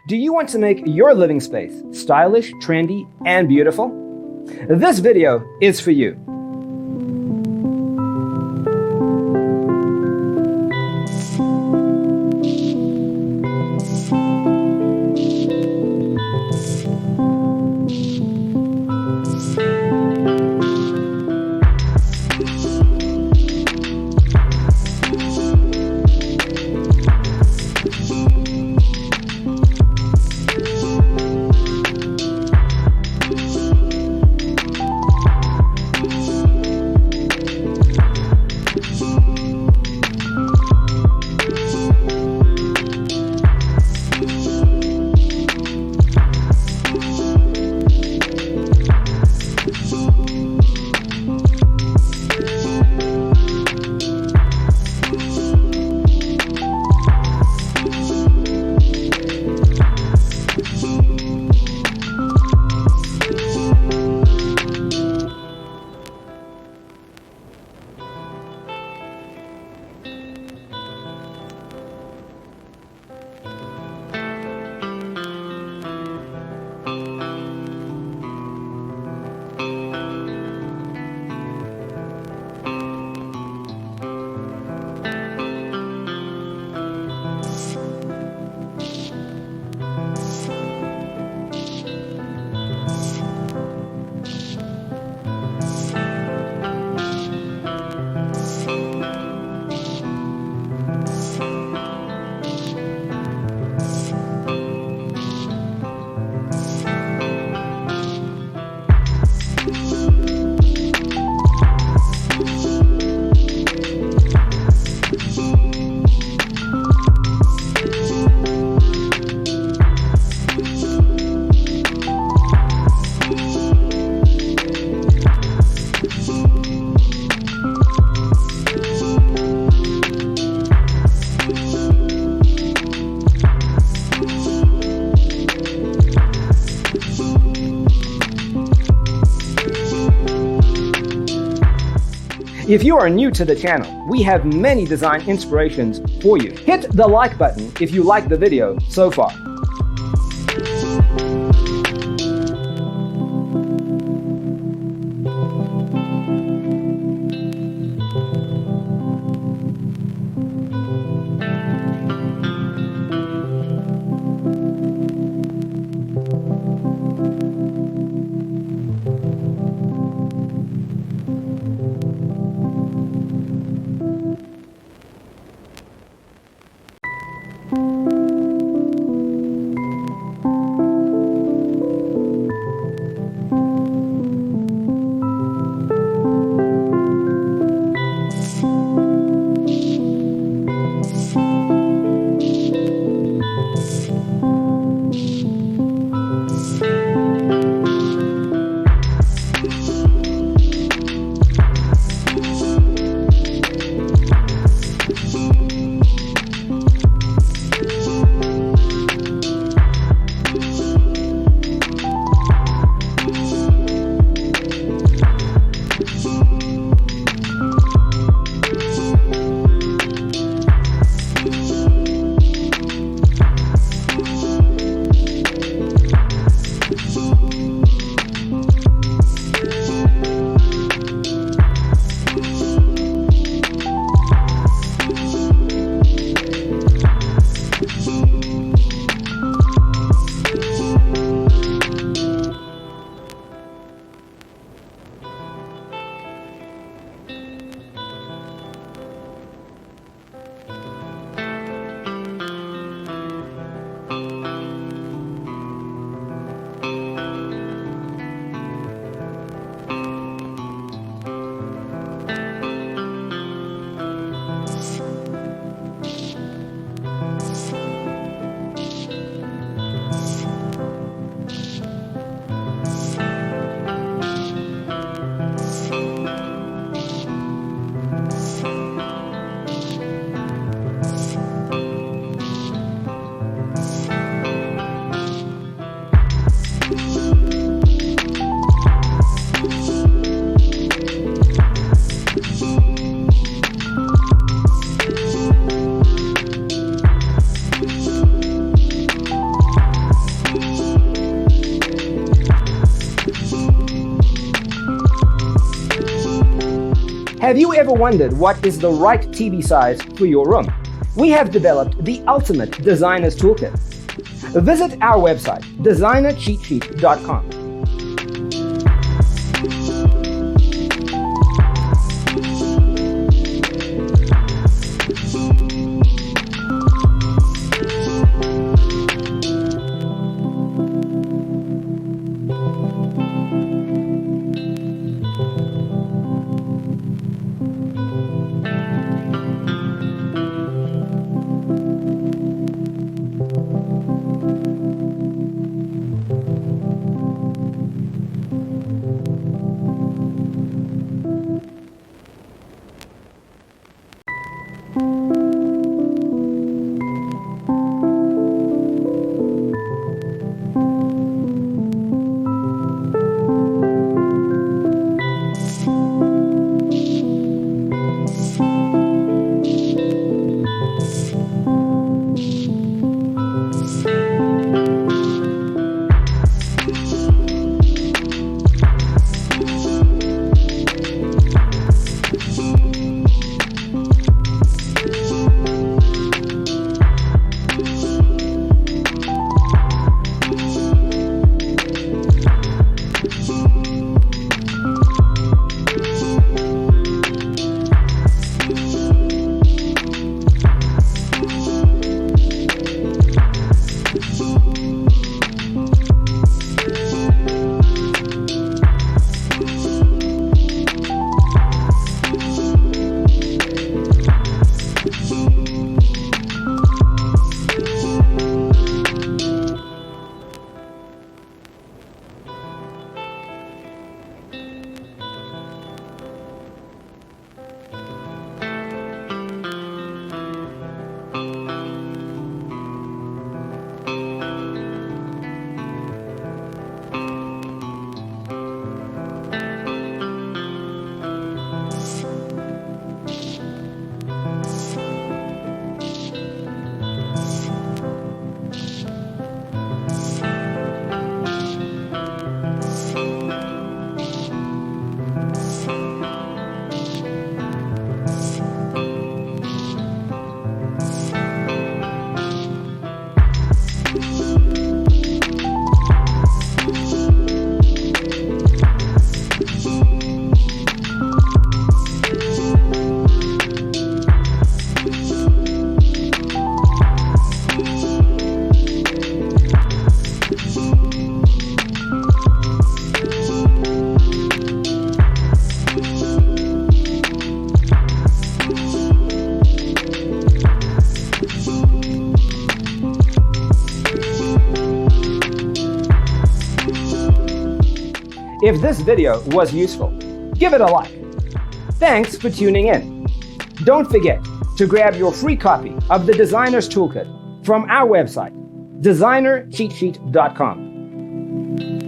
Do you want to make your living space stylish, trendy, and beautiful? This video is for you. If you are new to the channel, we have many design inspirations for you. Hit the like button if you like the video so far. Have you ever wondered what is the right TV size for your room? We have developed the ultimate designer's toolkit. Visit our website, designercheatsheet.com. If this video was useful, give it a like. Thanks for tuning in. Don't forget to grab your free copy of the Designer's Toolkit from our website, designercheatsheet.com.